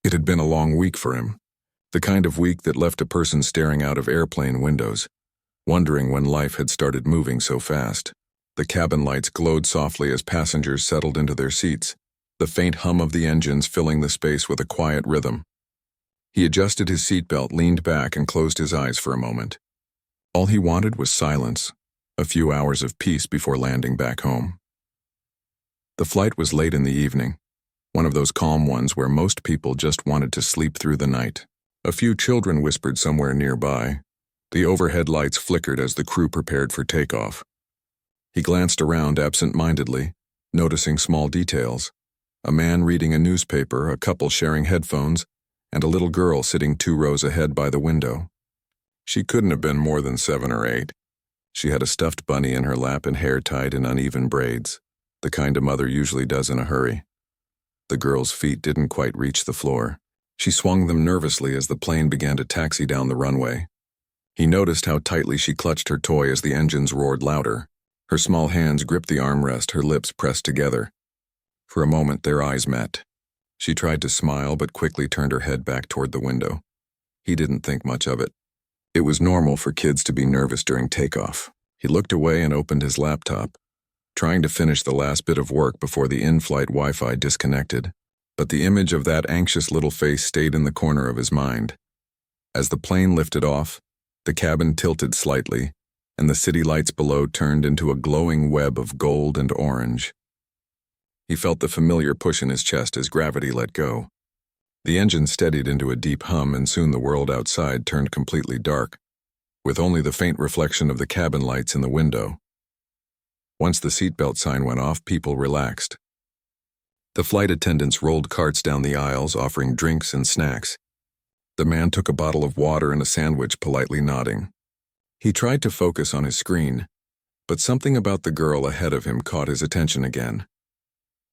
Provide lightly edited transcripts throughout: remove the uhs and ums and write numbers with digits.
It had been a long week for him, the kind of week that left a person staring out of airplane windows, wondering when life had started moving so fast. The cabin lights glowed softly as passengers settled into their seats, the faint hum of the engines filling the space with a quiet rhythm. He adjusted his seatbelt, leaned back, and closed his eyes for a moment. All he wanted was silence, a few hours of peace before landing back home. The flight was late in the evening, one of those calm ones where most people just wanted to sleep through the night. A few children whispered somewhere nearby. The overhead lights flickered as the crew prepared for takeoff. He glanced around absent-mindedly, noticing small details. A man reading a newspaper, a couple sharing headphones, and a little girl sitting 2 rows ahead by the window. She couldn't have been more than 7 or 8. She had a stuffed bunny in her lap and hair tied in uneven braids, the kind a mother usually does in a hurry. The girl's feet didn't quite reach the floor. She swung them nervously as the plane began to taxi down the runway. He noticed how tightly she clutched her toy as the engines roared louder. Her small hands gripped the armrest, her lips pressed together. For a moment, their eyes met. She tried to smile but quickly turned her head back toward the window. He didn't think much of it. It was normal for kids to be nervous during takeoff. He looked away and opened his laptop, trying to finish the last bit of work before the in-flight Wi-Fi disconnected. But the image of that anxious little face stayed in the corner of his mind. As the plane lifted off, the cabin tilted slightly, and the city lights below turned into a glowing web of gold and orange. He felt the familiar push in his chest as gravity let go. The engine steadied into a deep hum, and soon the world outside turned completely dark, with only the faint reflection of the cabin lights in the window. Once the seatbelt sign went off, people relaxed. The flight attendants rolled carts down the aisles, offering drinks and snacks. The man took a bottle of water and a sandwich, politely nodding. He tried to focus on his screen, but something about the girl ahead of him caught his attention again.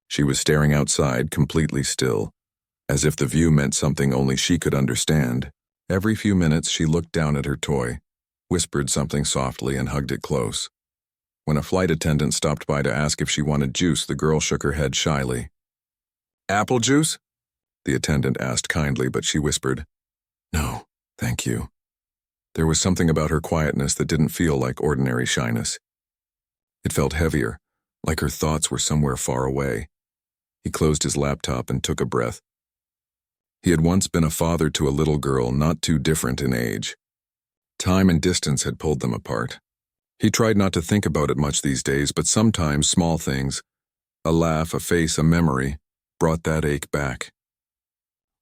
She was staring outside, completely still, as if the view meant something only she could understand. Every few minutes she looked down at her toy, whispered something softly, and hugged it close. When a flight attendant stopped by to ask if she wanted juice, the girl shook her head shyly. "Apple juice?" the attendant asked kindly, but she whispered, "No, thank you." There was something about her quietness that didn't feel like ordinary shyness. It felt heavier, like her thoughts were somewhere far away. He closed his laptop and took a breath. He had once been a father to a little girl not too different in age. Time and distance had pulled them apart. He tried not to think about it much these days, but sometimes small things, a laugh, a face, a memory, brought that ache back.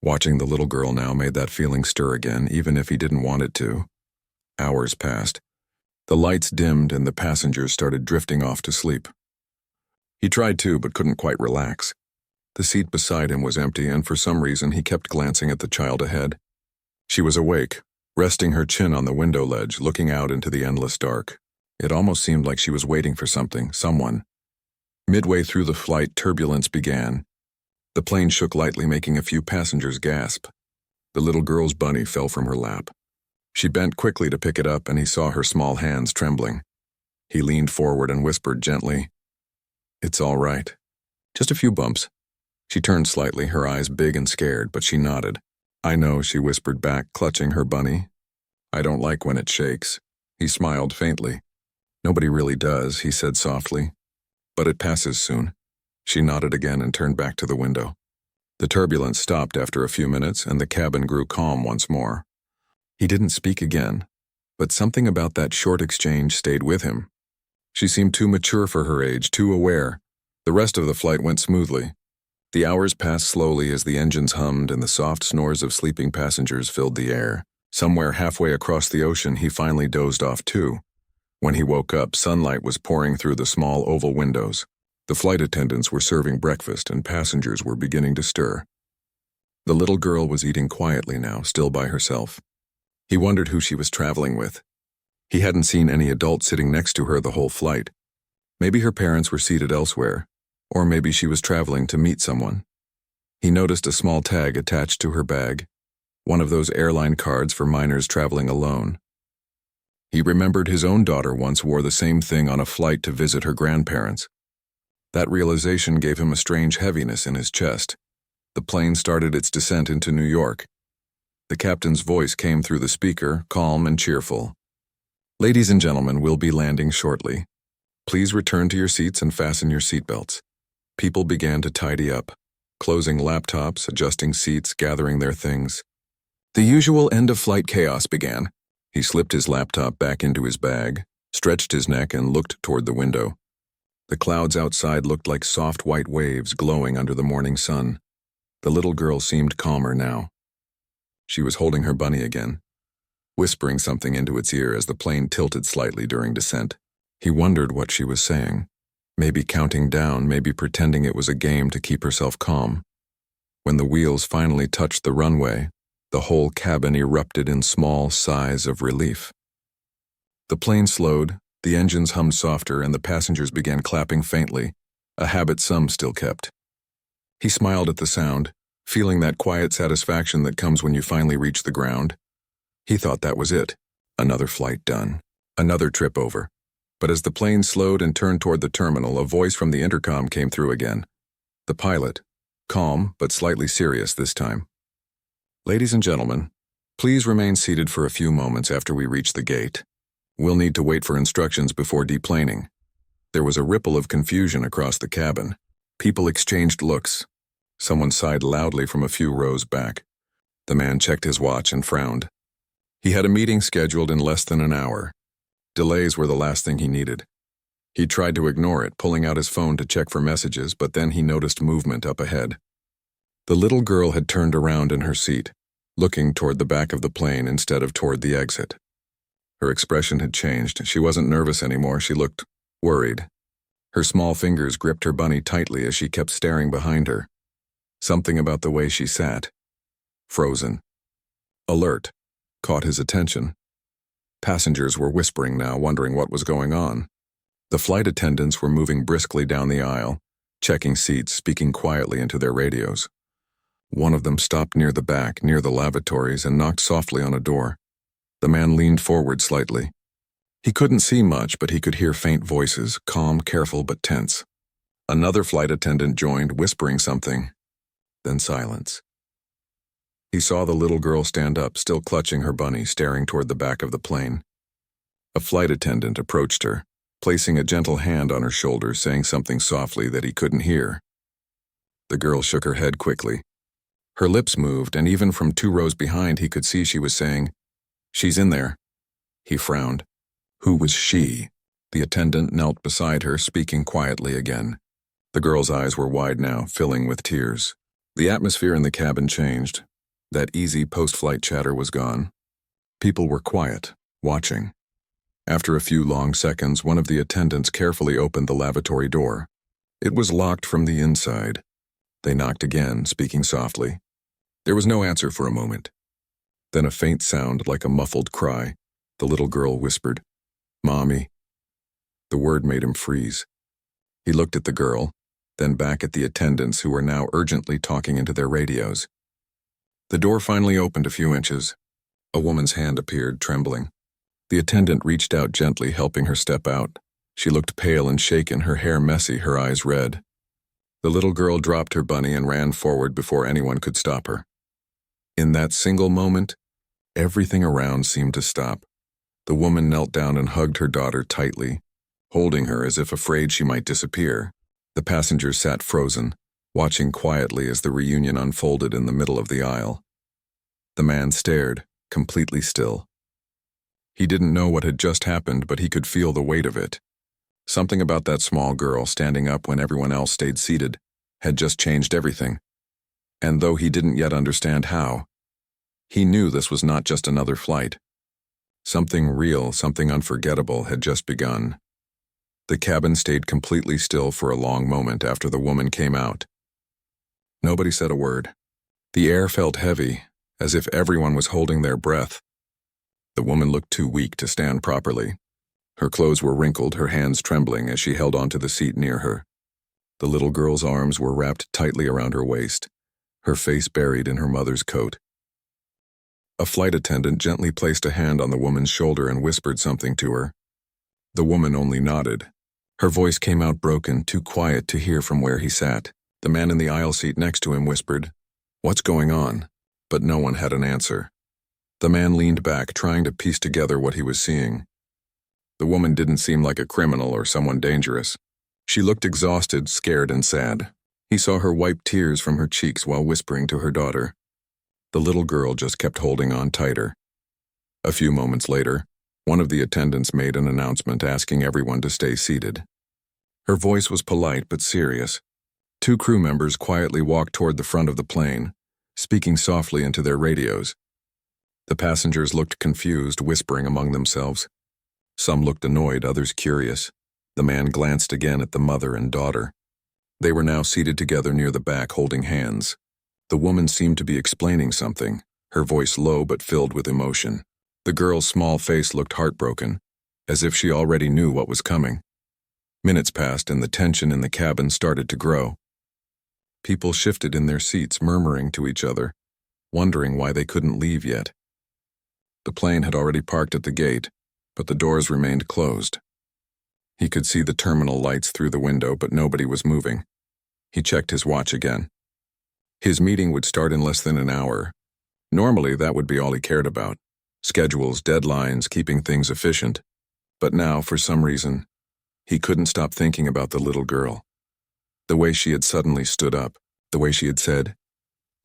Watching the little girl now made that feeling stir again, even if he didn't want it to. Hours passed. The lights dimmed and the passengers started drifting off to sleep. He tried to, but couldn't quite relax. The seat beside him was empty, and for some reason he kept glancing at the child ahead. She was awake, resting her chin on the window ledge, looking out into the endless dark. It almost seemed like she was waiting for something, someone. Midway through the flight, turbulence began. The plane shook lightly, making a few passengers gasp. The little girl's bunny fell from her lap. She bent quickly to pick it up, and he saw her small hands trembling. He leaned forward and whispered gently, "It's all right. Just a few bumps." She turned slightly, her eyes big and scared, but she nodded. "I know," she whispered back, clutching her bunny. "I don't like when it shakes." He smiled faintly. "Nobody really does," he said softly. "But it passes soon." She nodded again and turned back to the window. The turbulence stopped after a few minutes, and the cabin grew calm once more. He didn't speak again, but something about that short exchange stayed with him. She seemed too mature for her age, too aware. The rest of the flight went smoothly. The hours passed slowly as the engines hummed and the soft snores of sleeping passengers filled the air. Somewhere halfway across the ocean, he finally dozed off too. When he woke up, sunlight was pouring through the small oval windows. The flight attendants were serving breakfast and passengers were beginning to stir. The little girl was eating quietly now, still by herself. He wondered who she was traveling with. He hadn't seen any adult sitting next to her the whole flight. Maybe her parents were seated elsewhere, or maybe she was traveling to meet someone. He noticed a small tag attached to her bag, one of those airline cards for minors traveling alone. He remembered his own daughter once wore the same thing on a flight to visit her grandparents. That realization gave him a strange heaviness in his chest. The plane started its descent into New York. The captain's voice came through the speaker, calm and cheerful. "Ladies and gentlemen, we'll be landing shortly. Please return to your seats and fasten your seatbelts." People began to tidy up, closing laptops, adjusting seats, gathering their things. The usual end-of-flight chaos began. He slipped his laptop back into his bag, stretched his neck, and looked toward the window. The clouds outside looked like soft white waves glowing under the morning sun. The little girl seemed calmer now. She was holding her bunny again, whispering something into its ear as the plane tilted slightly during descent. He wondered what she was saying. Maybe counting down, maybe pretending it was a game to keep herself calm. When the wheels finally touched the runway, the whole cabin erupted in small sighs of relief. The plane slowed, the engines hummed softer, and the passengers began clapping faintly, a habit some still kept. He smiled at the sound, feeling that quiet satisfaction that comes when you finally reach the ground. He thought that was it. Another flight done. Another trip over. But as the plane slowed and turned toward the terminal, a voice from the intercom came through again. The pilot, calm but slightly serious this time. "Ladies and gentlemen, please remain seated for a few moments after we reach the gate. We'll need to wait for instructions before deplaning." There was a ripple of confusion across the cabin. People exchanged looks. Someone sighed loudly from a few rows back. The man checked his watch and frowned. He had a meeting scheduled in less than an hour. Delays were the last thing he needed. He tried to ignore it, pulling out his phone to check for messages, but then he noticed movement up ahead. The little girl had turned around in her seat, looking toward the back of the plane instead of toward the exit. Her expression had changed. She wasn't nervous anymore. She looked worried. Her small fingers gripped her bunny tightly as she kept staring behind her. Something about the way she sat, frozen, alert, caught his attention. Passengers were whispering now, wondering what was going on. The flight attendants were moving briskly down the aisle, checking seats, speaking quietly into their radios. One of them stopped near the back, near the lavatories, and knocked softly on a door. The man leaned forward slightly. He couldn't see much, but he could hear faint voices, calm, careful, but tense. Another flight attendant joined, whispering something. Then silence. He saw the little girl stand up, still clutching her bunny, staring toward the back of the plane. A flight attendant approached her, placing a gentle hand on her shoulder, saying something softly that he couldn't hear. The girl shook her head quickly. Her lips moved, and even from 2 rows behind he could see she was saying, "She's in there." He frowned. Who was she? The attendant knelt beside her, speaking quietly again. The girl's eyes were wide now, filling with tears. The atmosphere in the cabin changed. That easy post-flight chatter was gone. People were quiet, watching. After a few long seconds, one of the attendants carefully opened the lavatory door. It was locked from the inside. They knocked again, speaking softly. There was no answer for a moment. Then a faint sound like a muffled cry. The little girl whispered, "Mommy." The word made him freeze. He looked at the girl, then back at the attendants who were now urgently talking into their radios. The door finally opened a few inches. A woman's hand appeared, trembling. The attendant reached out gently, helping her step out. She looked pale and shaken, her hair messy, her eyes red. The little girl dropped her bunny and ran forward before anyone could stop her. In that single moment, everything around seemed to stop. The woman knelt down and hugged her daughter tightly, holding her as if afraid she might disappear. The passengers sat frozen, watching quietly as the reunion unfolded in the middle of the aisle. The man stared, completely still. He didn't know what had just happened, but he could feel the weight of it. Something about that small girl standing up when everyone else stayed seated had just changed everything. And though he didn't yet understand how, he knew this was not just another flight. Something real, something unforgettable had just begun. The cabin stayed completely still for a long moment after the woman came out. Nobody said a word. The air felt heavy, as if everyone was holding their breath. The woman looked too weak to stand properly. Her clothes were wrinkled, her hands trembling as she held onto the seat near her. The little girl's arms were wrapped tightly around her waist, her face buried in her mother's coat. A flight attendant gently placed a hand on the woman's shoulder and whispered something to her. The woman only nodded. Her voice came out broken, too quiet to hear from where he sat. The man in the aisle seat next to him whispered, "What's going on?" But no one had an answer. The man leaned back, trying to piece together what he was seeing. The woman didn't seem like a criminal or someone dangerous. She looked exhausted, scared, and sad. He saw her wipe tears from her cheeks while whispering to her daughter. The little girl just kept holding on tighter. A few moments later, one of the attendants made an announcement asking everyone to stay seated. Her voice was polite but serious. Two crew members quietly walked toward the front of the plane, speaking softly into their radios. The passengers looked confused, whispering among themselves. Some looked annoyed, others curious. The man glanced again at the mother and daughter. They were now seated together near the back, holding hands. The woman seemed to be explaining something, her voice low but filled with emotion. The girl's small face looked heartbroken, as if she already knew what was coming. Minutes passed and the tension in the cabin started to grow. People shifted in their seats, murmuring to each other, wondering why they couldn't leave yet. The plane had already parked at the gate, but the doors remained closed. He could see the terminal lights through the window, but nobody was moving. He checked his watch again. His meeting would start in less than an hour. Normally, that would be all he cared about. Schedules, deadlines, keeping things efficient. But now, for some reason, he couldn't stop thinking about the little girl. The way she had suddenly stood up, the way she had said,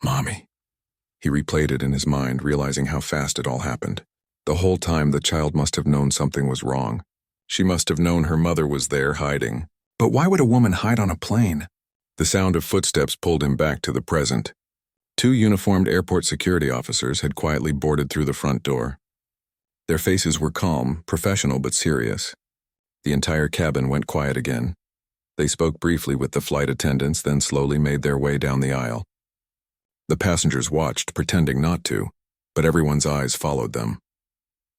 "Mommy." He replayed it in his mind, realizing how fast it all happened. The whole time, the child must have known something was wrong. She must have known her mother was there hiding. But why would a woman hide on a plane? The sound of footsteps pulled him back to the present. Two uniformed airport security officers had quietly boarded through the front door. Their faces were calm, professional but serious. The entire cabin went quiet again. They spoke briefly with the flight attendants, then slowly made their way down the aisle. The passengers watched, pretending not to, but everyone's eyes followed them.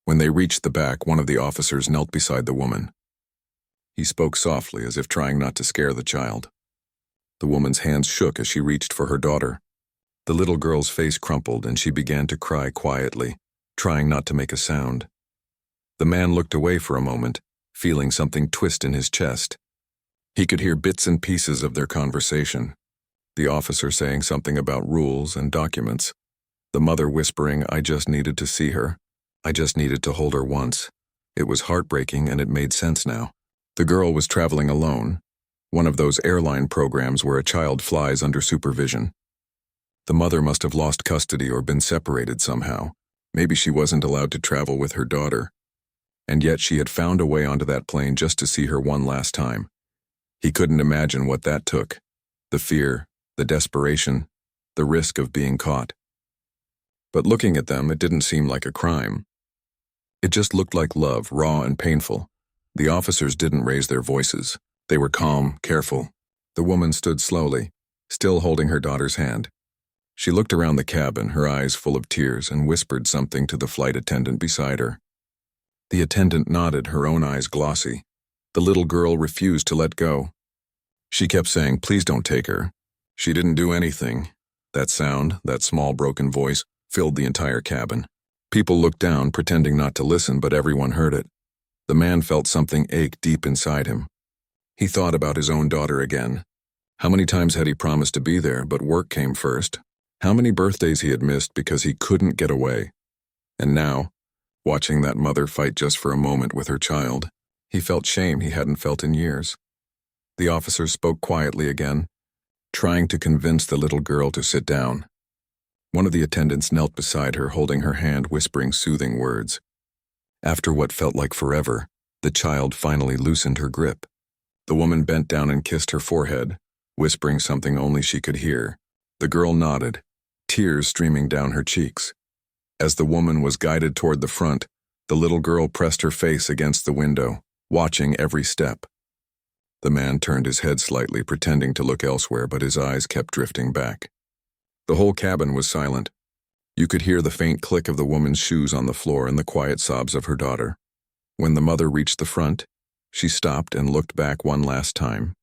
When they reached the back, one of the officers knelt beside the woman. He spoke softly, as if trying not to scare the child. The woman's hands shook as she reached for her daughter. The little girl's face crumpled and she began to cry quietly, trying not to make a sound. The man looked away for a moment, feeling something twist in his chest. He could hear bits and pieces of their conversation. The officer saying something about rules and documents. The mother whispering, "I just needed to see her. I just needed to hold her once." It was heartbreaking and it made sense now. The girl was traveling alone, one of those airline programs where a child flies under supervision. The mother must have lost custody or been separated somehow. Maybe she wasn't allowed to travel with her daughter. And yet she had found a way onto that plane just to see her one last time. He couldn't imagine what that took. The fear, the desperation, the risk of being caught. But looking at them, it didn't seem like a crime. It just looked like love, raw and painful. The officers didn't raise their voices. They were calm, careful. The woman stood slowly, still holding her daughter's hand. She looked around the cabin, her eyes full of tears, and whispered something to the flight attendant beside her. The attendant nodded, her own eyes glossy. The little girl refused to let go. She kept saying, "Please don't take her. She didn't do anything." That sound, that small broken voice, filled the entire cabin. People looked down, pretending not to listen, but everyone heard it. The man felt something ache deep inside him. He thought about his own daughter again. How many times had he promised to be there, but work came first? How many birthdays he had missed because he couldn't get away? And now, watching that mother fight just for a moment with her child, he felt shame he hadn't felt in years. The officer spoke quietly again, trying to convince the little girl to sit down. One of the attendants knelt beside her, holding her hand, whispering soothing words. After what felt like forever, the child finally loosened her grip. The woman bent down and kissed her forehead, whispering something only she could hear. The girl nodded, tears streaming down her cheeks. As the woman was guided toward the front, the little girl pressed her face against the window, watching every step. The man turned his head slightly, pretending to look elsewhere, but his eyes kept drifting back. The whole cabin was silent. You could hear the faint click of the woman's shoes on the floor and the quiet sobs of her daughter. When the mother reached the front, she stopped and looked back one last time.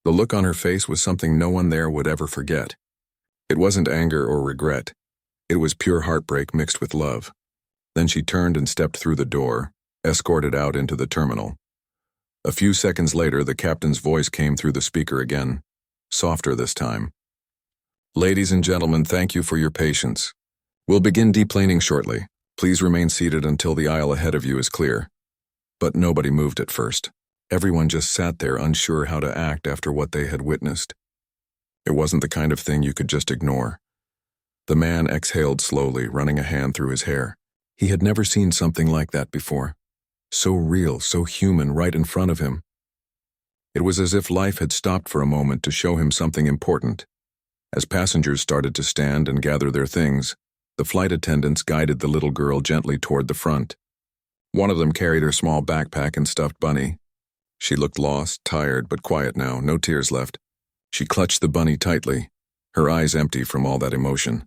The look on her face was something no one there would ever forget. It wasn't anger or regret. It was pure heartbreak mixed with love. Then she turned and stepped through the door, escorted out into the terminal. A few seconds later, the captain's voice came through the speaker again, softer this time. Ladies and gentlemen, thank you for your patience. We'll begin deplaning shortly. Please remain seated until the aisle ahead of you is clear. But nobody moved at first. Everyone just sat there unsure how to act after what they had witnessed. It wasn't the kind of thing you could just ignore. The man exhaled slowly, running a hand through his hair. He had never seen something like that before. So real, so human, right in front of him. It was as if life had stopped for a moment to show him something important. As passengers started to stand and gather their things, the flight attendants guided the little girl gently toward the front. One of them carried her small backpack and stuffed bunny. She looked lost, tired, but quiet now, no tears left. She clutched the bunny tightly, her eyes empty from all that emotion.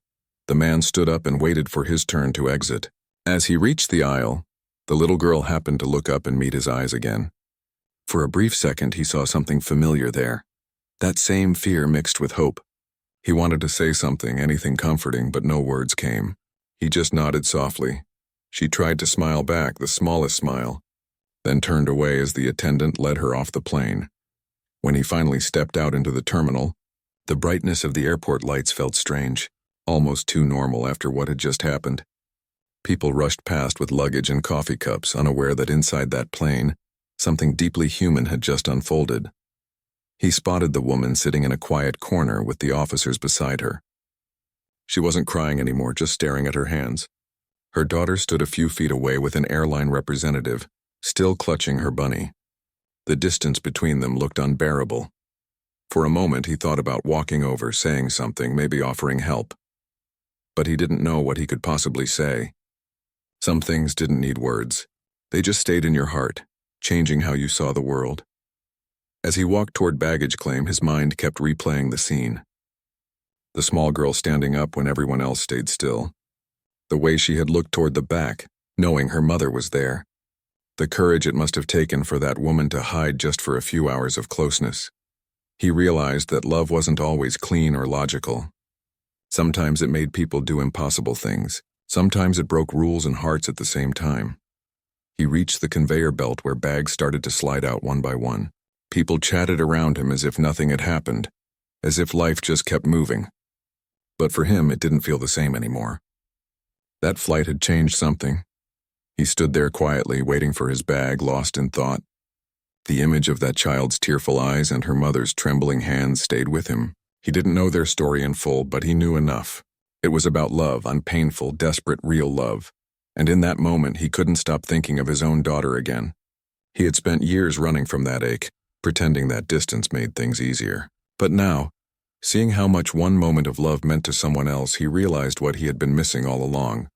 The man stood up and waited for his turn to exit. As he reached the aisle, the little girl happened to look up and meet his eyes again. For a brief second, he saw something familiar there. That same fear mixed with hope. He wanted to say something, anything comforting, but no words came. He just nodded softly. She tried to smile back, the smallest smile, then turned away as the attendant led her off the plane. When he finally stepped out into the terminal, the brightness of the airport lights felt strange, almost too normal after what had just happened. People rushed past with luggage and coffee cups, unaware that inside that plane, something deeply human had just unfolded. He spotted the woman sitting in a quiet corner with the officers beside her. She wasn't crying anymore, just staring at her hands. Her daughter stood a few feet away with an airline representative, still clutching her bunny. The distance between them looked unbearable. For a moment, he thought about walking over, saying something, maybe offering help. But he didn't know what he could possibly say. Some things didn't need words. They just stayed in your heart, changing how you saw the world. As he walked toward baggage claim, his mind kept replaying the scene. The small girl standing up when everyone else stayed still. The way she had looked toward the back, knowing her mother was there. The courage it must have taken for that woman to hide just for a few hours of closeness. He realized that love wasn't always clean or logical. Sometimes it made people do impossible things. Sometimes it broke rules and hearts at the same time. He reached the conveyor belt where bags started to slide out one by one. People chatted around him as if nothing had happened, as if life just kept moving. But for him, it didn't feel the same anymore. That flight had changed something. He stood there quietly, waiting for his bag, lost in thought. The image of that child's tearful eyes and her mother's trembling hands stayed with him. He didn't know their story in full, but he knew enough. It was about love, unpainful, desperate, real love. And in that moment, he couldn't stop thinking of his own daughter again. He had spent years running from that ache, pretending that distance made things easier. But now, seeing how much one moment of love meant to someone else, he realized what he had been missing all along.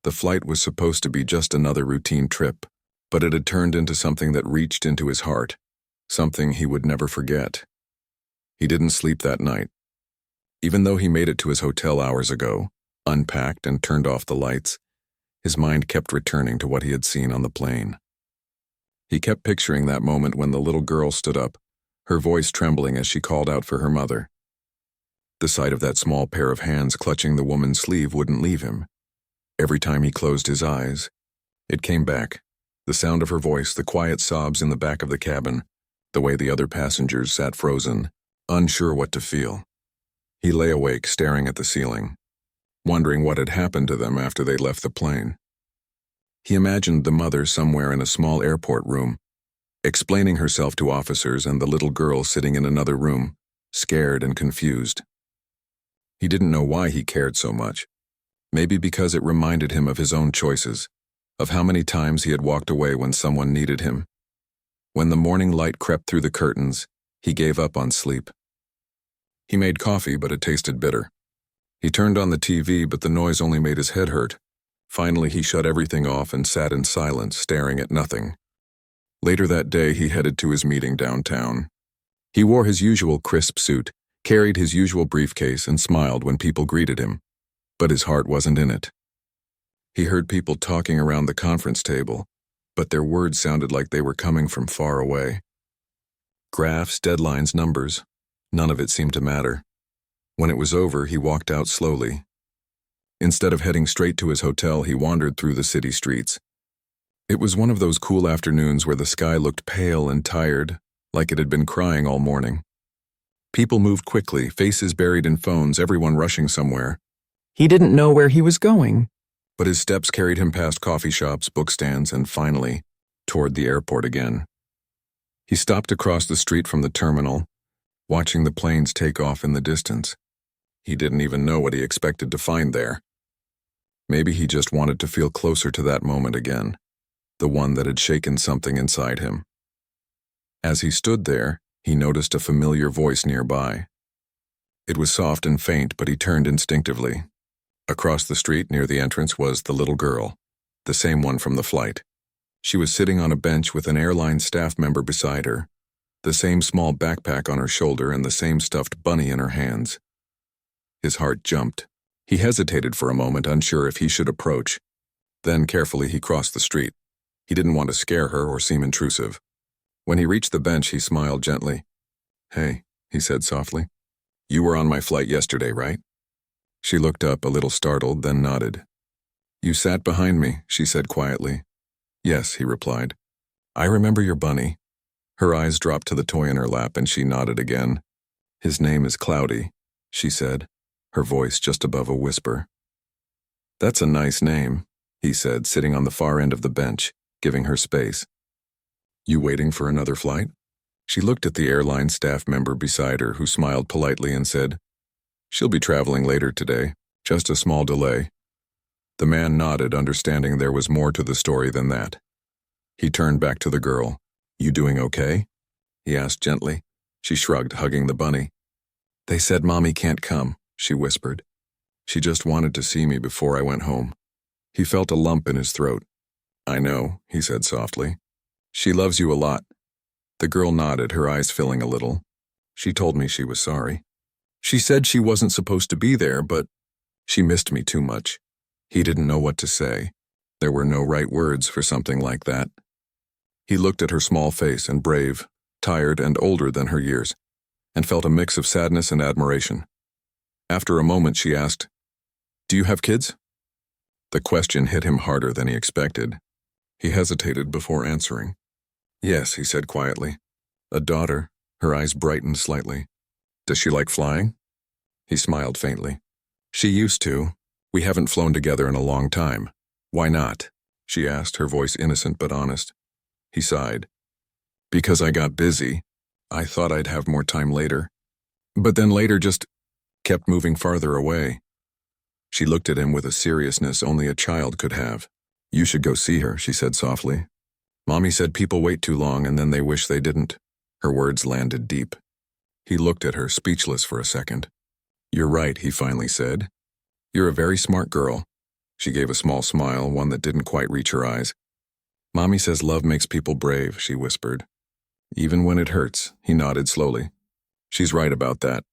The flight was supposed to be just another routine trip, but it had turned into something that reached into his heart, something he would never forget. He didn't sleep that night. Even though he made it to his hotel hours ago, unpacked and turned off the lights, his mind kept returning to what he had seen on the plane. He kept picturing that moment when the little girl stood up, her voice trembling as she called out for her mother. The sight of that small pair of hands clutching the woman's sleeve wouldn't leave him. Every time he closed his eyes, it came back. The sound of her voice, the quiet sobs in the back of the cabin, the way the other passengers sat frozen, unsure what to feel. He lay awake, staring at the ceiling, wondering what had happened to them after they left the plane. He imagined the mother somewhere in a small airport room, explaining herself to officers, and the little girl sitting in another room, scared and confused. He didn't know why he cared so much. Maybe because it reminded him of his own choices, of how many times he had walked away when someone needed him. When the morning light crept through the curtains, he gave up on sleep. He made coffee, but it tasted bitter. He turned on the TV, but the noise only made his head hurt. Finally, he shut everything off and sat in silence, staring at nothing. Later that day, he headed to his meeting downtown. He wore his usual crisp suit, carried his usual briefcase, and smiled when people greeted him. But his heart wasn't in it. He heard people talking around the conference table, but their words sounded like they were coming from far away. Graphs, deadlines, numbers, none of it seemed to matter. When it was over, he walked out slowly. Instead of heading straight to his hotel, he wandered through the city streets. It was one of those cool afternoons where the sky looked pale and tired, like it had been crying all morning. People moved quickly, faces buried in phones, everyone rushing somewhere. He didn't know where he was going. But his steps carried him past coffee shops, bookstands, and finally, toward the airport again. He stopped across the street from the terminal, watching the planes take off in the distance. He didn't even know what he expected to find there. Maybe he just wanted to feel closer to that moment again, the one that had shaken something inside him. As he stood there, he noticed a familiar voice nearby. It was soft and faint, but he turned instinctively. Across the street near the entrance was the little girl, the same one from the flight. She was sitting on a bench with an airline staff member beside her, the same small backpack on her shoulder and the same stuffed bunny in her hands. His heart jumped. He hesitated for a moment, unsure if he should approach. Then carefully he crossed the street. He didn't want to scare her or seem intrusive. When he reached the bench, he smiled gently. "Hey," he said softly. "You were on my flight yesterday, right?" She looked up, a little startled, then nodded. "You sat behind me," she said quietly. "Yes," he replied. "I remember your bunny." Her eyes dropped to the toy in her lap, and she nodded again. "His name is Cloudy," she said, her voice just above a whisper. "That's a nice name," he said, sitting on the far end of the bench, giving her space. "You waiting for another flight?" She looked at the airline staff member beside her, who smiled politely and said, "She'll be traveling later today, just a small delay." The man nodded, understanding there was more to the story than that. He turned back to the girl. "You doing okay?" he asked gently. She shrugged, hugging the bunny. "They said Mommy can't come," she whispered. "She just wanted to see me before I went home." He felt a lump in his throat. "I know," he said softly. "She loves you a lot." The girl nodded, her eyes filling a little. "She told me she was sorry. She said she wasn't supposed to be there, but she missed me too much." He didn't know what to say. There were no right words for something like that. He looked at her small face and brave, tired and older than her years, and felt a mix of sadness and admiration. After a moment, she asked, "Do you have kids?" The question hit him harder than he expected. He hesitated before answering. "Yes," he said quietly. "A daughter." Her eyes brightened slightly. "Does she like flying?" He smiled faintly. "She used to. We haven't flown together in a long time." "Why not?" she asked, her voice innocent but honest. He sighed. "Because I got busy. I thought I'd have more time later. But then later just kept moving farther away." She looked at him with a seriousness only a child could have. "You should go see her," she said softly. "Mommy said people wait too long and then they wish they didn't." Her words landed deep. He looked at her, speechless for a second. "You're right," he finally said. "You're a very smart girl." She gave a small smile, one that didn't quite reach her eyes. "Mommy says love makes people brave," she whispered. "Even when it hurts," he nodded slowly. "She's right about that."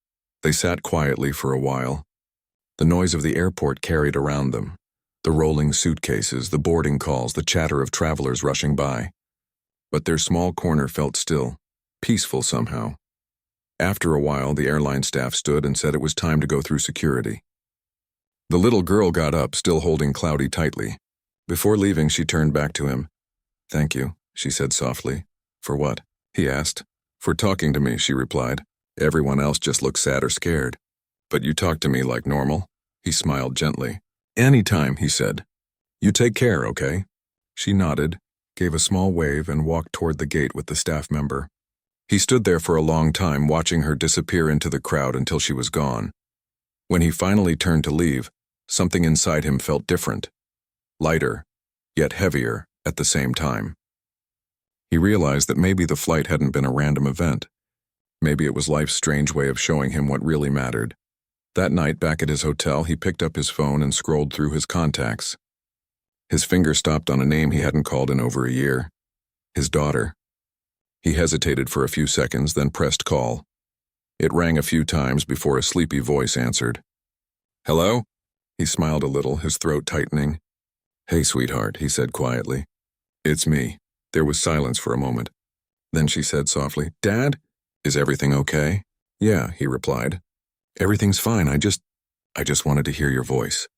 They sat quietly for a while. The noise of the airport carried around them. The rolling suitcases, the boarding calls, the chatter of travelers rushing by. But their small corner felt still, peaceful somehow. After a while, the airline staff stood and said it was time to go through security. The little girl got up, still holding Cloudy tightly. Before leaving, she turned back to him. "Thank you," she said softly. "For what?" he asked. "For talking to me," she replied. "Everyone else just looked sad or scared. But you talk to me like normal." He smiled gently. "Anytime," he said. "You take care, okay?" She nodded, gave a small wave, and walked toward the gate with the staff member. He stood there for a long time, watching her disappear into the crowd until she was gone. When he finally turned to leave, something inside him felt different. Lighter, yet heavier at the same time. He realized that maybe the flight hadn't been a random event. Maybe it was life's strange way of showing him what really mattered. That night, back at his hotel, he picked up his phone and scrolled through his contacts. His finger stopped on a name he hadn't called in over a year. His daughter. He hesitated for a few seconds, then pressed call. It rang a few times before a sleepy voice answered. "Hello?" He smiled a little, his throat tightening. "Hey, sweetheart," he said quietly. "It's me." There was silence for a moment. Then she said softly, "Dad? Is everything okay?" "Yeah," he replied. "Everything's fine. I just wanted to hear your voice."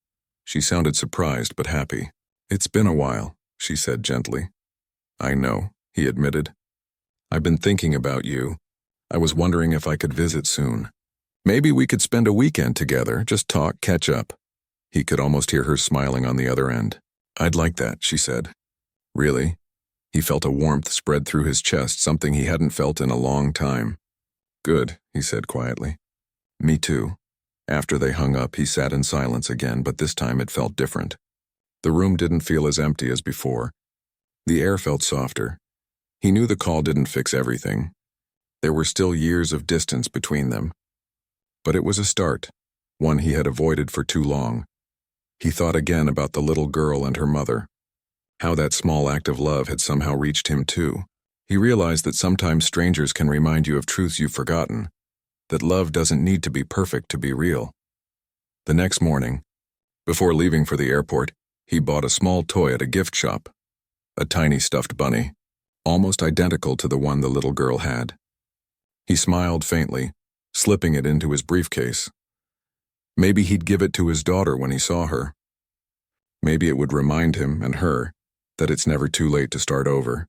She sounded surprised but happy. "It's been a while," she said gently. "I know," he admitted. "I've been thinking about you. I was wondering if I could visit soon. Maybe we could spend a weekend together, just talk, catch up. He could almost hear her smiling on the other end. I'd like that, she said. Really? He felt a warmth spread through his chest, something he hadn't felt in a long time. Good, he said quietly. Me too. After they hung up, he sat in silence again, but this time it felt different. The room didn't feel as empty as before. The air felt softer. He knew the call didn't fix everything. There were still years of distance between them. But it was a start, one he had avoided for too long. He thought again about the little girl and her mother. How that small act of love had somehow reached him too. He realized that sometimes strangers can remind you of truths you've forgotten, that love doesn't need to be perfect to be real. The next morning, before leaving for the airport, he bought a small toy at a gift shop, a tiny stuffed bunny, almost identical to the one the little girl had. He smiled faintly, slipping it into his briefcase. Maybe he'd give it to his daughter when he saw her. Maybe it would remind him and her that it's never too late to start over.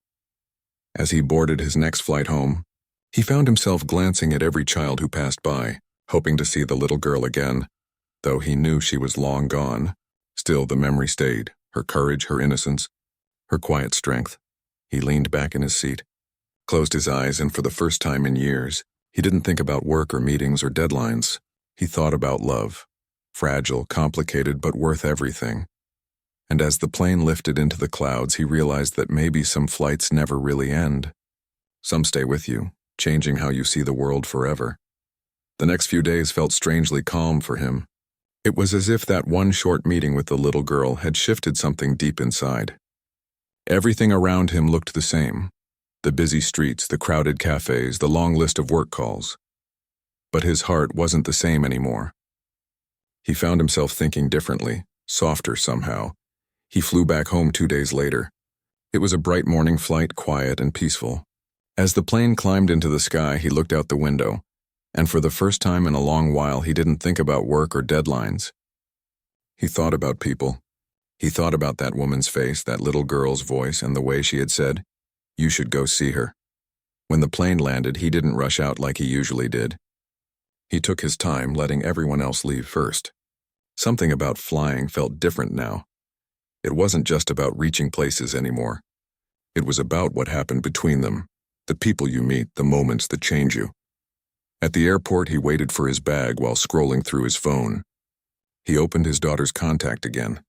As he boarded his next flight home, he found himself glancing at every child who passed by, hoping to see the little girl again. Though he knew she was long gone, still the memory stayed, her courage, her innocence, her quiet strength. He leaned back in his seat, closed his eyes, and for the first time in years, he didn't think about work or meetings or deadlines. He thought about love, fragile, complicated, but worth everything. And as the plane lifted into the clouds, he realized that maybe some flights never really end. Some stay with you, changing how you see the world forever. The next few days felt strangely calm for him. It was as if that one short meeting with the little girl had shifted something deep inside. Everything around him looked the same. The busy streets, the crowded cafes, the long list of work calls. But his heart wasn't the same anymore. He found himself thinking differently, softer somehow. He flew back home 2 days later. It was a bright morning flight, quiet and peaceful. As the plane climbed into the sky, he looked out the window, and for the first time in a long while, he didn't think about work or deadlines. He thought about people. He thought about that woman's face, that little girl's voice, and the way she had said, "You should go see her." When the plane landed, he didn't rush out like he usually did. He took his time, letting everyone else leave first. Something about flying felt different now. It wasn't just about reaching places anymore. It was about what happened between them, the people you meet, the moments that change you. At the airport, he waited for his bag while scrolling through his phone. He opened his daughter's contact again.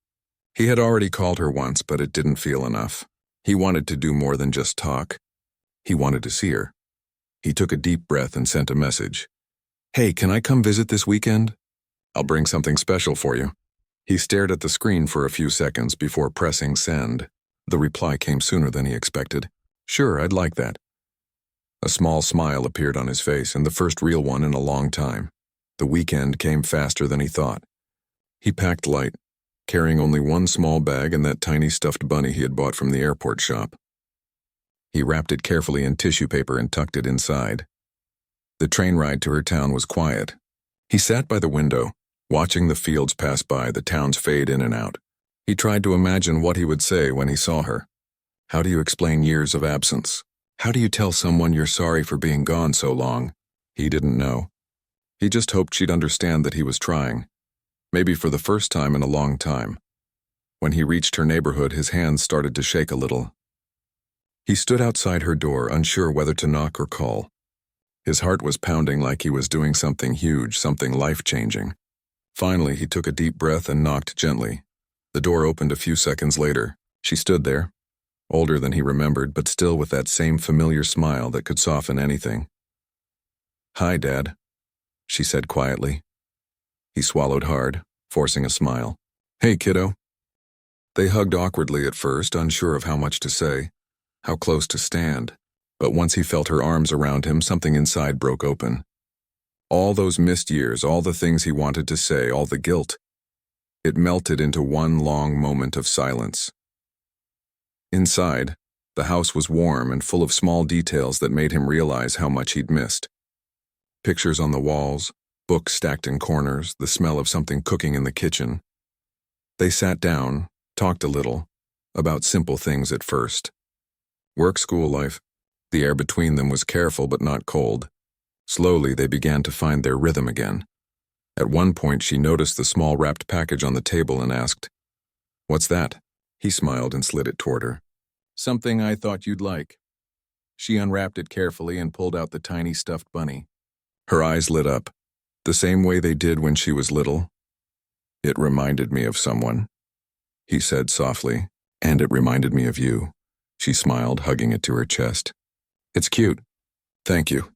He had already called her once, but it didn't feel enough. He wanted to do more than just talk. He wanted to see her. He took a deep breath and sent a message. "Hey, can I come visit this weekend? I'll bring something special for you." He stared at the screen for a few seconds before pressing send. The reply came sooner than he expected. "Sure, I'd like that." A small smile appeared on his face, and the first real one in a long time. The weekend came faster than he thought. He packed light, carrying only one small bag and that tiny stuffed bunny he had bought from the airport shop. He wrapped it carefully in tissue paper and tucked it inside. The train ride to her town was quiet. He sat by the window, watching the fields pass by, the towns fade in and out. He tried to imagine what he would say when he saw her. How do you explain years of absence? How do you tell someone you're sorry for being gone so long? He didn't know. He just hoped she'd understand that he was trying. Maybe for the first time in a long time. When he reached her neighborhood, his hands started to shake a little. He stood outside her door, unsure whether to knock or call. His heart was pounding like he was doing something huge, something life-changing. Finally, he took a deep breath and knocked gently. The door opened a few seconds later. She stood there, older than he remembered, but still with that same familiar smile that could soften anything. "Hi, Dad," she said quietly. He swallowed hard, forcing a smile. "Hey, kiddo." They hugged awkwardly at first, unsure of how much to say, how close to stand. But once he felt her arms around him, something inside broke open. All those missed years, all the things he wanted to say, all the guilt. It melted into one long moment of silence. Inside, the house was warm and full of small details that made him realize how much he'd missed. Pictures on the walls, books stacked in corners, the smell of something cooking in the kitchen. They sat down, talked a little, about simple things at first. Work, school life. The air between them was careful but not cold. Slowly, they began to find their rhythm again. At one point, she noticed the small wrapped package on the table and asked, "What's that?" He smiled and slid it toward her. "Something I thought you'd like." She unwrapped it carefully and pulled out the tiny stuffed bunny. Her eyes lit up, the same way they did when she was little. "It reminded me of someone," he said softly, "and it reminded me of you." She smiled, hugging it to her chest. "It's cute." "Thank you."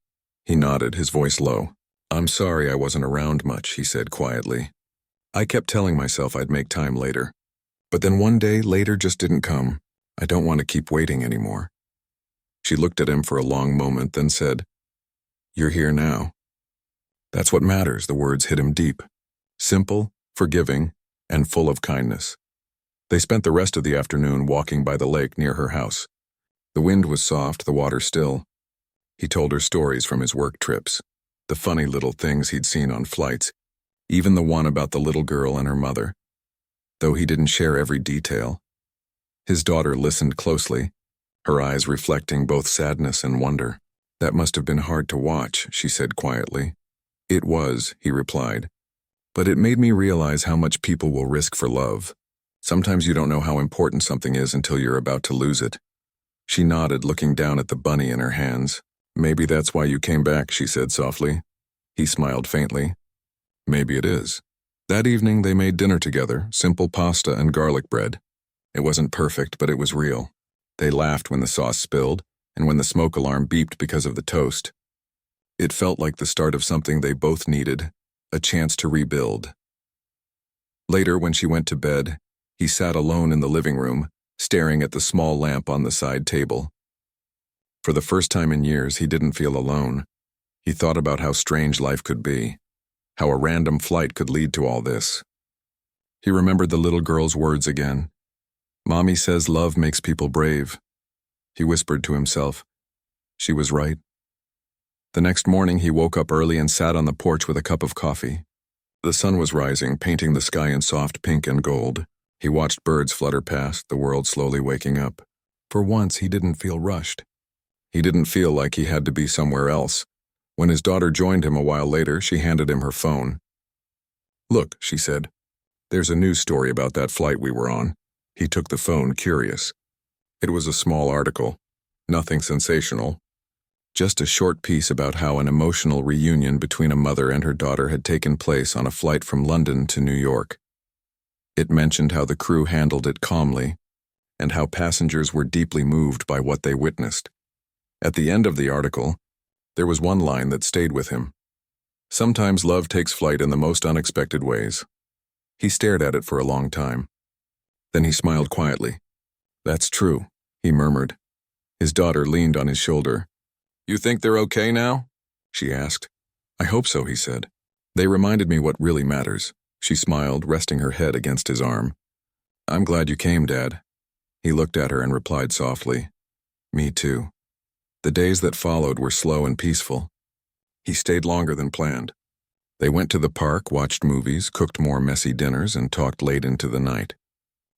He nodded, his voice low. "I'm sorry I wasn't around much," he said quietly. "I kept telling myself I'd make time later. But then one day, later just didn't come. I don't want to keep waiting anymore." She looked at him for a long moment, then said, "You're here now." That's what matters, the words hit him deep. Simple, forgiving, and full of kindness. They spent the rest of the afternoon walking by the lake near her house. The wind was soft, the water still. He told her stories from his work trips, the funny little things he'd seen on flights, even the one about the little girl and her mother. Though he didn't share every detail. His daughter listened closely, her eyes reflecting both sadness and wonder. "That must have been hard to watch," she said quietly. "It was," he replied. "But it made me realize how much people will risk for love. Sometimes you don't know how important something is until you're about to lose it." She nodded, looking down at the bunny in her hands. "Maybe that's why you came back," she said softly. He smiled faintly. "Maybe it is." That evening they made dinner together, simple pasta and garlic bread. It wasn't perfect, but it was real. They laughed when the sauce spilled, and when the smoke alarm beeped because of the toast. It felt like the start of something they both needed, a chance to rebuild. Later, when she went to bed, he sat alone in the living room, staring at the small lamp on the side table. For the first time in years, he didn't feel alone. He thought about how strange life could be, how a random flight could lead to all this. He remembered the little girl's words again. "Mommy says love makes people brave." He whispered to himself. She was right. The next morning, he woke up early and sat on the porch with a cup of coffee. The sun was rising, painting the sky in soft pink and gold. He watched birds flutter past, the world slowly waking up. For once, he didn't feel rushed. He didn't feel like he had to be somewhere else. When his daughter joined him a while later, she handed him her phone. "Look," she said. "There's a news story about that flight we were on." He took the phone, curious. It was a small article. Nothing sensational. Just a short piece about how an emotional reunion between a mother and her daughter had taken place on a flight from London to New York. It mentioned how the crew handled it calmly, and how passengers were deeply moved by what they witnessed. At the end of the article, there was one line that stayed with him. "Sometimes love takes flight in the most unexpected ways." He stared at it for a long time. Then he smiled quietly. "That's true," he murmured. His daughter leaned on his shoulder. "You think they're okay now?" she asked. "I hope so," he said. "They reminded me what really matters." She smiled, resting her head against his arm. "I'm glad you came, Dad." He looked at her and replied softly, "Me too." The days that followed were slow and peaceful. He stayed longer than planned. They went to the park, watched movies, cooked more messy dinners, and talked late into the night.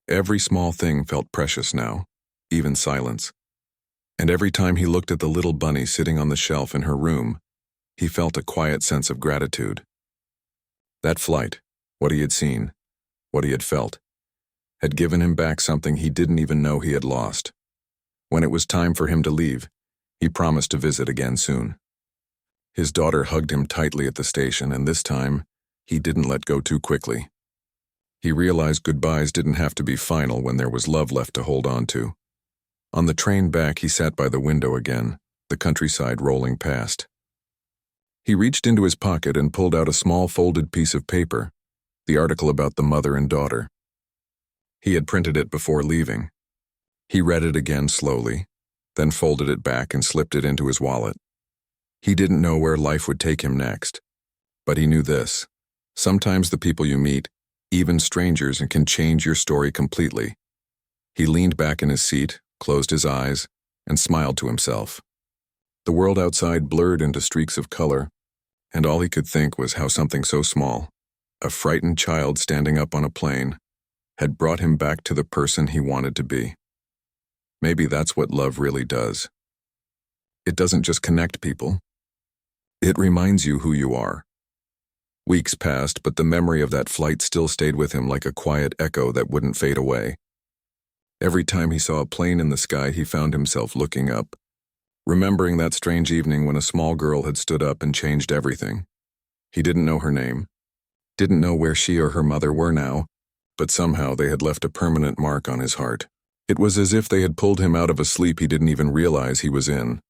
Every small thing felt precious now, even silence. And every time he looked at the little bunny sitting on the shelf in her room, he felt a quiet sense of gratitude. That flight, what he had seen, what he had felt, had given him back something he didn't even know he had lost. When it was time for him to leave, he promised to visit again soon. His daughter hugged him tightly at the station, and this time, he didn't let go too quickly. He realized goodbyes didn't have to be final when there was love left to hold on to. On the train back, he sat by the window again, the countryside rolling past. He reached into his pocket and pulled out a small folded piece of paper, the article about the mother and daughter. He had printed it before leaving. He read it again slowly, then folded it back and slipped it into his wallet. He didn't know where life would take him next, but he knew this. Sometimes the people you meet, even strangers, can change your story completely. He leaned back in his seat, closed his eyes, and smiled to himself. The world outside blurred into streaks of color, and all he could think was how something so small, a frightened child standing up on a plane, had brought him back to the person he wanted to be. Maybe that's what love really does. It doesn't just connect people. It reminds you who you are. Weeks passed, but the memory of that flight still stayed with him like a quiet echo that wouldn't fade away. Every time he saw a plane in the sky, he found himself looking up, remembering that strange evening when a small girl had stood up and changed everything. He didn't know her name, didn't know where she or her mother were now, but somehow they had left a permanent mark on his heart. It was as if they had pulled him out of a sleep he didn't even realize he was in.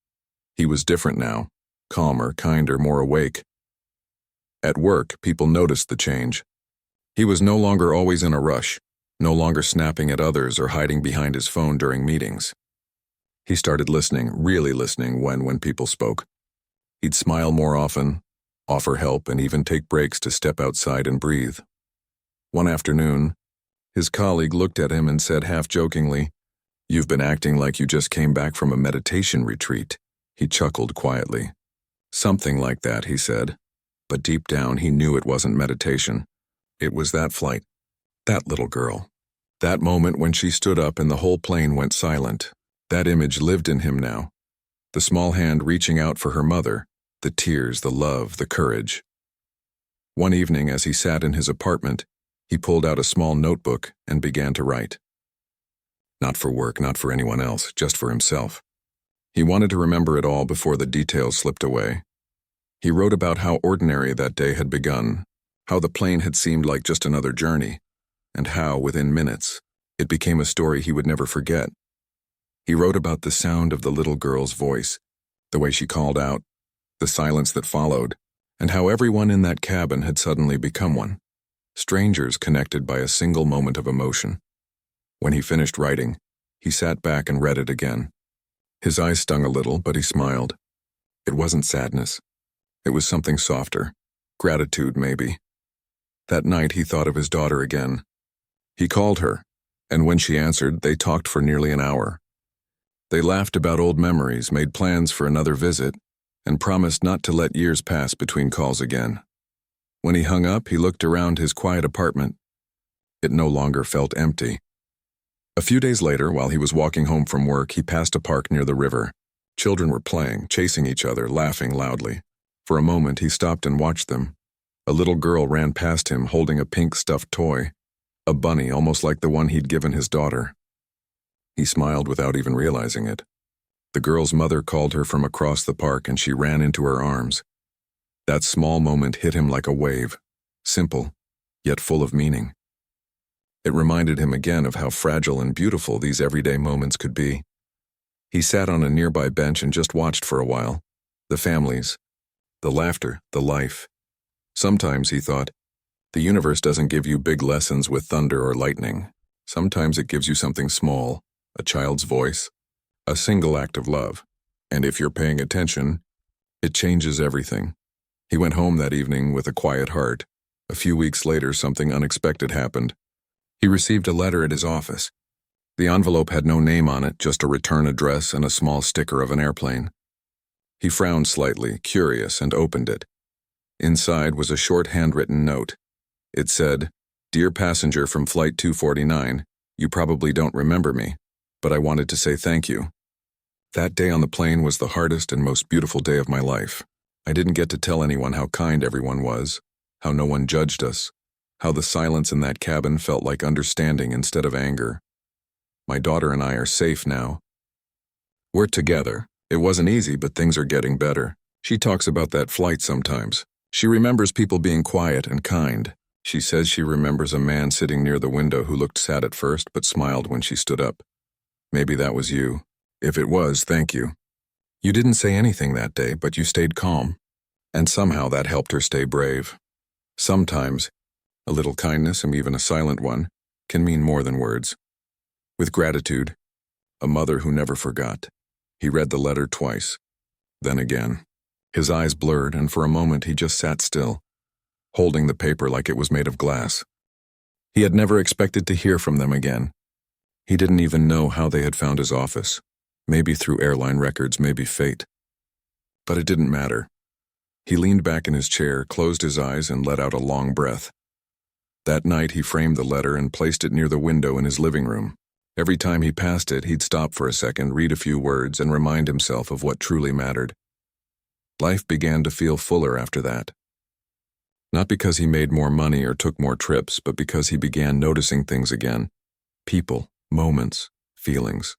He was different now, calmer, kinder, more awake. At work, people noticed the change. He was no longer always in a rush, no longer snapping at others or hiding behind his phone during meetings. He started listening, really listening when people spoke. He'd smile more often, offer help, and even take breaks to step outside and breathe. One afternoon, his colleague looked at him and said half-jokingly, "You've been acting like you just came back from a meditation retreat." He chuckled quietly. "Something like that," he said. But deep down, he knew it wasn't meditation. It was that flight, that little girl. That moment when she stood up and the whole plane went silent. That image lived in him now. The small hand reaching out for her mother, the tears, the love, the courage. One evening, as he sat in his apartment, he pulled out a small notebook and began to write. Not for work, not for anyone else, just for himself. He wanted to remember it all before the details slipped away. He wrote about how ordinary that day had begun, how the plane had seemed like just another journey, and how, within minutes, it became a story he would never forget. He wrote about the sound of the little girl's voice, the way she called out, the silence that followed, and how everyone in that cabin had suddenly become one. Strangers connected by a single moment of emotion. When he finished writing, he sat back and read it again. His eyes stung a little, but he smiled. It wasn't sadness. It was something softer. Gratitude, maybe. That night he thought of his daughter again. He called her, and when she answered, they talked for nearly an hour. They laughed about old memories, made plans for another visit, and promised not to let years pass between calls again. When he hung up, he looked around his quiet apartment. It no longer felt empty. A few days later, while he was walking home from work, he passed a park near the river. Children were playing, chasing each other, laughing loudly. For a moment, he stopped and watched them. A little girl ran past him holding a pink stuffed toy, a bunny almost like the one he'd given his daughter. He smiled without even realizing it. The girl's mother called her from across the park and she ran into her arms. That small moment hit him like a wave, simple, yet full of meaning. It reminded him again of how fragile and beautiful these everyday moments could be. He sat on a nearby bench and just watched for a while. The families, the laughter, the life. Sometimes, he thought, the universe doesn't give you big lessons with thunder or lightning. Sometimes it gives you something small, a child's voice, a single act of love. And if you're paying attention, it changes everything. He went home that evening with a quiet heart. A few weeks later, something unexpected happened. He received a letter at his office. The envelope had no name on it, just a return address and a small sticker of an airplane. He frowned slightly, curious, and opened it. Inside was a short handwritten note. It said, "Dear passenger from Flight 249, you probably don't remember me, but I wanted to say thank you. That day on the plane was the hardest and most beautiful day of my life. I didn't get to tell anyone how kind everyone was, how no one judged us, how the silence in that cabin felt like understanding instead of anger. My daughter and I are safe now. We're together. It wasn't easy, but things are getting better. She talks about that flight sometimes. She remembers people being quiet and kind. She says she remembers a man sitting near the window who looked sad at first but smiled when she stood up. Maybe that was you. If it was, thank you. You didn't say anything that day, but you stayed calm. And somehow that helped her stay brave. Sometimes, a little kindness, and even a silent one, can mean more than words. With gratitude, a mother who never forgot." He read the letter twice, then again. His eyes blurred, and for a moment he just sat still, holding the paper like it was made of glass. He had never expected to hear from them again. He didn't even know how they had found his office. Maybe through airline records, maybe fate. But it didn't matter. He leaned back in his chair, closed his eyes, and let out a long breath. That night he framed the letter and placed it near the window in his living room. Every time he passed it, he'd stop for a second, read a few words, and remind himself of what truly mattered. Life began to feel fuller after that. Not because he made more money or took more trips, but because he began noticing things again. People, moments, feelings.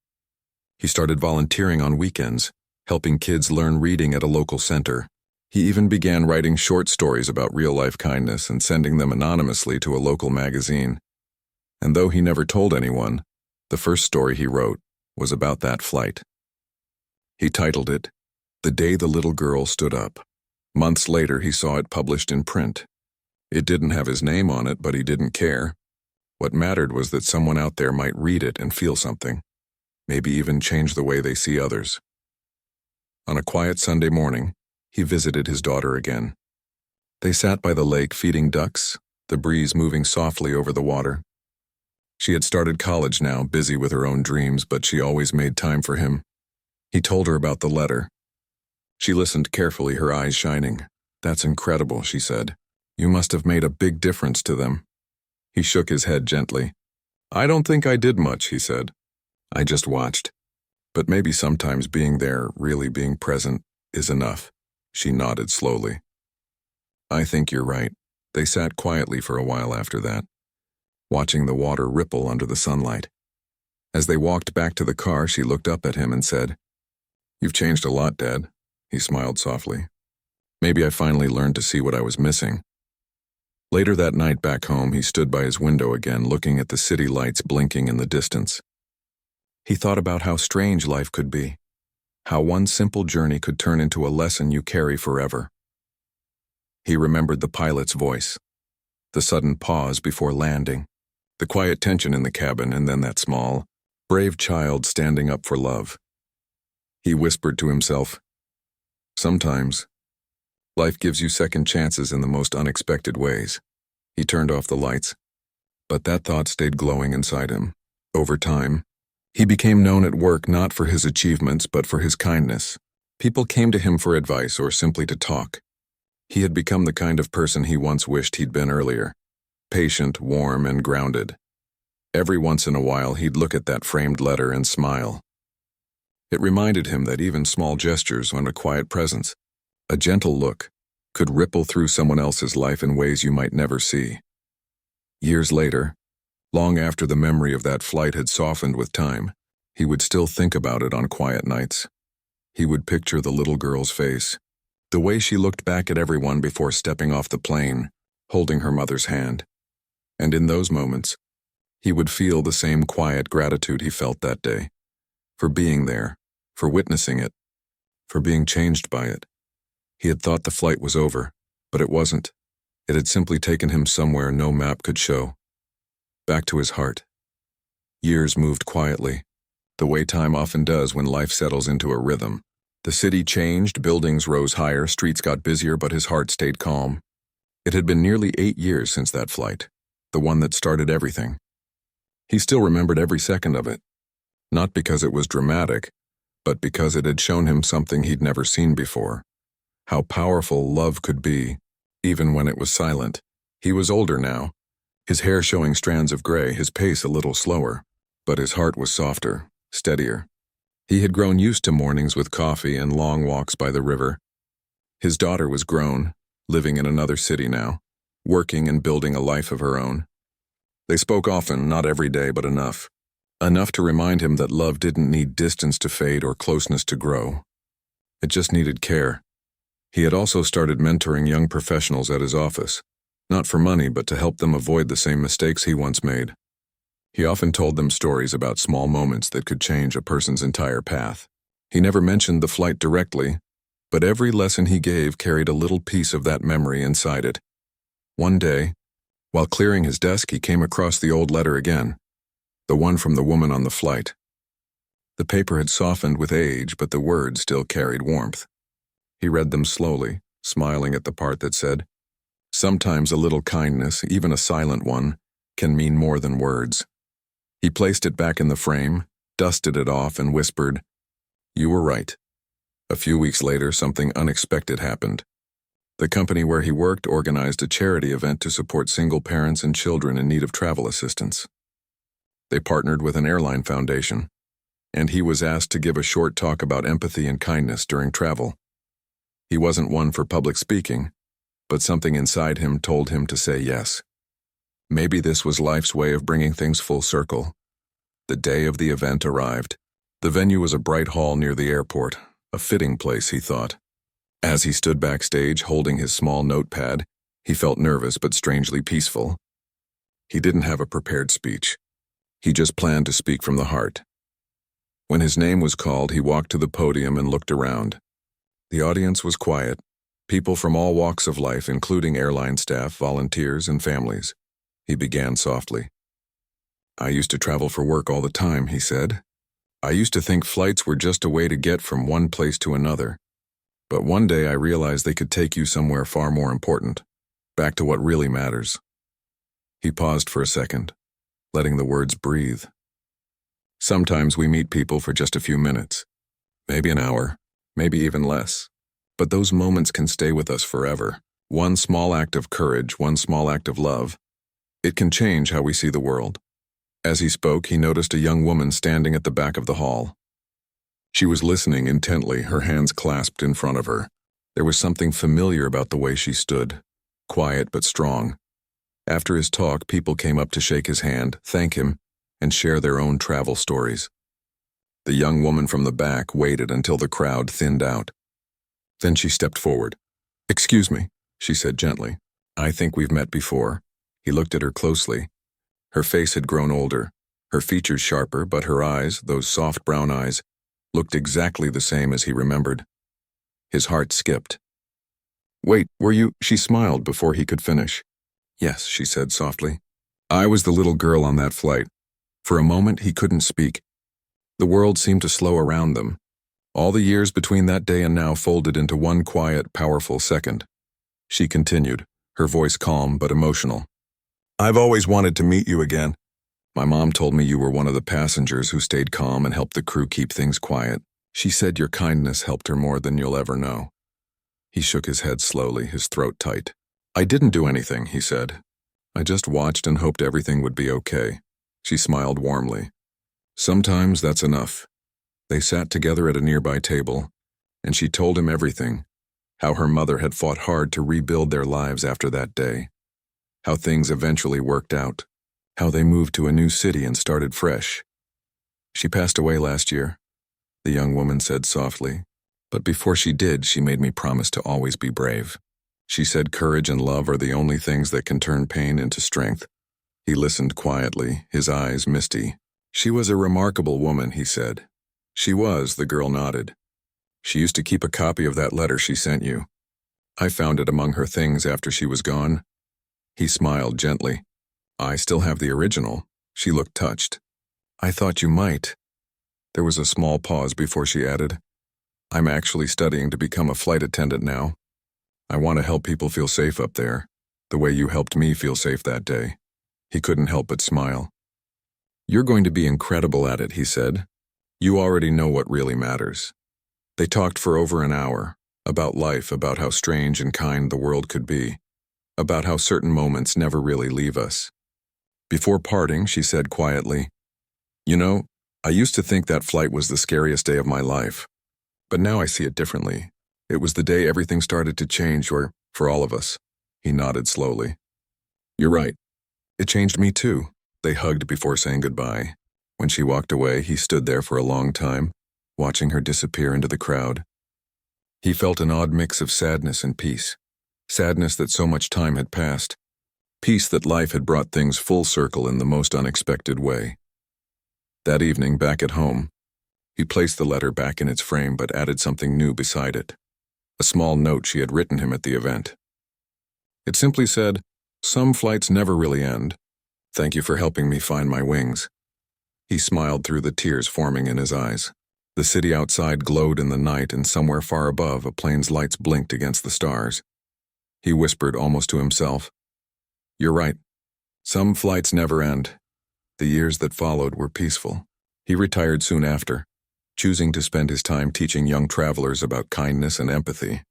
He started volunteering on weekends, helping kids learn reading at a local center. He even began writing short stories about real-life kindness and sending them anonymously to a local magazine. And though he never told anyone, the first story he wrote was about that flight. He titled it, "The Day the Little Girl Stood Up." Months later, he saw it published in print. It didn't have his name on it, but he didn't care. What mattered was that someone out there might read it and feel something, maybe even change the way they see others. On a quiet Sunday morning, he visited his daughter again. They sat by the lake feeding ducks, the breeze moving softly over the water. She had started college now, busy with her own dreams, but she always made time for him. He told her about the letter. She listened carefully, her eyes shining. "That's incredible," she said. "You must have made a big difference to them." He shook his head gently. "I don't think I did much," he said. "I just watched. But maybe sometimes being there, really being present, is enough." She nodded slowly. "I think you're right." They sat quietly for a while after that, watching the water ripple under the sunlight. As they walked back to the car, she looked up at him and said, "You've changed a lot, Dad." He smiled softly. "Maybe I finally learned to see what I was missing." Later that night back home, he stood by his window again, looking at the city lights blinking in the distance. He thought about how strange life could be, how one simple journey could turn into a lesson you carry forever. He remembered the pilot's voice, the sudden pause before landing, the quiet tension in the cabin, and then that small, brave child standing up for love. He whispered to himself, "Sometimes, life gives you second chances in the most unexpected ways." He turned off the lights, but that thought stayed glowing inside him. Over time, he became known at work not for his achievements but for his kindness. People came to him for advice or simply to talk. He had become the kind of person he once wished he'd been earlier, patient, warm, and grounded. Every once in a while, he'd look at that framed letter and smile. It reminded him that even small gestures and a quiet presence, a gentle look, could ripple through someone else's life in ways you might never see. Years later, long after the memory of that flight had softened with time, he would still think about it on quiet nights. He would picture the little girl's face, the way she looked back at everyone before stepping off the plane, holding her mother's hand. And in those moments, he would feel the same quiet gratitude he felt that day, for being there, for witnessing it, for being changed by it. He had thought the flight was over, but it wasn't. It had simply taken him somewhere no map could show. Back to his heart. Years moved quietly, the way time often does when life settles into a rhythm. The city changed, buildings rose higher, streets got busier, but his heart stayed calm. It had been nearly 8 years since that flight, the one that started everything. He still remembered every second of it, not because it was dramatic, but because it had shown him something he'd never seen before. How powerful love could be, even when it was silent. He was older now, his hair showing strands of gray, his pace a little slower, but his heart was softer, steadier. He had grown used to mornings with coffee and long walks by the river. His daughter was grown, living in another city now, working and building a life of her own. They spoke often, not every day, but enough. Enough to remind him that love didn't need distance to fade or closeness to grow. It just needed care. He had also started mentoring young professionals at his office, not for money, but to help them avoid the same mistakes he once made. He often told them stories about small moments that could change a person's entire path. He never mentioned the flight directly, but every lesson he gave carried a little piece of that memory inside it. One day, while clearing his desk, he came across the old letter again, the one from the woman on the flight. The paper had softened with age, but the words still carried warmth. He read them slowly, smiling at the part that said, "Sometimes a little kindness, even a silent one, can mean more than words." He placed it back in the frame, dusted it off, and whispered, "You were right." A few weeks later, something unexpected happened. The company where he worked organized a charity event to support single parents and children in need of travel assistance. They partnered with an airline foundation, and he was asked to give a short talk about empathy and kindness during travel. He wasn't one for public speaking, but something inside him told him to say yes. Maybe this was life's way of bringing things full circle. The day of the event arrived. The venue was a bright hall near the airport, a fitting place, he thought. As he stood backstage holding his small notepad, he felt nervous but strangely peaceful. He didn't have a prepared speech. He just planned to speak from the heart. When his name was called, he walked to the podium and looked around. The audience was quiet, people from all walks of life, including airline staff, volunteers, and families. He began softly. "I used to travel for work all the time," he said. "I used to think flights were just a way to get from one place to another. But one day I realized they could take you somewhere far more important, back to what really matters." He paused for a second, letting the words breathe. Sometimes we meet people for just a few minutes, maybe an hour, maybe even less. But those moments can stay with us forever. One small act of courage, one small act of love. It can change how we see the world. As he spoke, he noticed a young woman standing at the back of the hall. She was listening intently, her hands clasped in front of her. There was something familiar about the way she stood, quiet but strong. After his talk, people came up to shake his hand, thank him, and share their own travel stories. The young woman from the back waited until the crowd thinned out. Then she stepped forward. "Excuse me," she said gently. "I think we've met before." He looked at her closely. Her face had grown older, her features sharper, but her eyes, those soft brown eyes, looked exactly the same as he remembered. His heart skipped. "Wait, were you?" She smiled before he could finish. "Yes," she said softly. "I was the little girl on that flight." For a moment, he couldn't speak. The world seemed to slow around them. All the years between that day and now folded into one quiet, powerful second. She continued, her voice calm but emotional. "I've always wanted to meet you again. My mom told me you were one of the passengers who stayed calm and helped the crew keep things quiet. She said your kindness helped her more than you'll ever know." He shook his head slowly, his throat tight. "I didn't do anything," he said. "I just watched and hoped everything would be okay." She smiled warmly. "Sometimes that's enough." They sat together at a nearby table, and she told him everything, how her mother had fought hard to rebuild their lives after that day, how things eventually worked out, how they moved to a new city and started fresh. "She passed away last year," the young woman said softly, "but before she did, she made me promise to always be brave. She said courage and love are the only things that can turn pain into strength." He listened quietly, his eyes misty. "She was a remarkable woman," he said. "She was," the girl nodded. "She used to keep a copy of that letter she sent you. I found it among her things after she was gone." He smiled gently. "I still have the original." She looked touched. "I thought you might." There was a small pause before she added, "I'm actually studying to become a flight attendant now. I want to help people feel safe up there, the way you helped me feel safe that day." He couldn't help but smile. "You're going to be incredible at it," he said. "You already know what really matters." They talked for over an hour, about life, about how strange and kind the world could be, about how certain moments never really leave us. Before parting, she said quietly, "You know, I used to think that flight was the scariest day of my life, but now I see it differently. It was the day everything started to change, or for all of us." He nodded slowly. "You're right. It changed me too." They hugged before saying goodbye. When she walked away, he stood there for a long time, watching her disappear into the crowd. He felt an odd mix of sadness and peace. Sadness that so much time had passed. Peace that life had brought things full circle in the most unexpected way. That evening, back at home, he placed the letter back in its frame but added something new beside it. A small note she had written him at the event. It simply said, "Some flights never really end. Thank you for helping me find my wings." He smiled through the tears forming in his eyes. The city outside glowed in the night, and somewhere far above, a plane's lights blinked against the stars. He whispered almost to himself, "You're right. Some flights never end." The years that followed were peaceful. He retired soon after, choosing to spend his time teaching young travelers about kindness and empathy.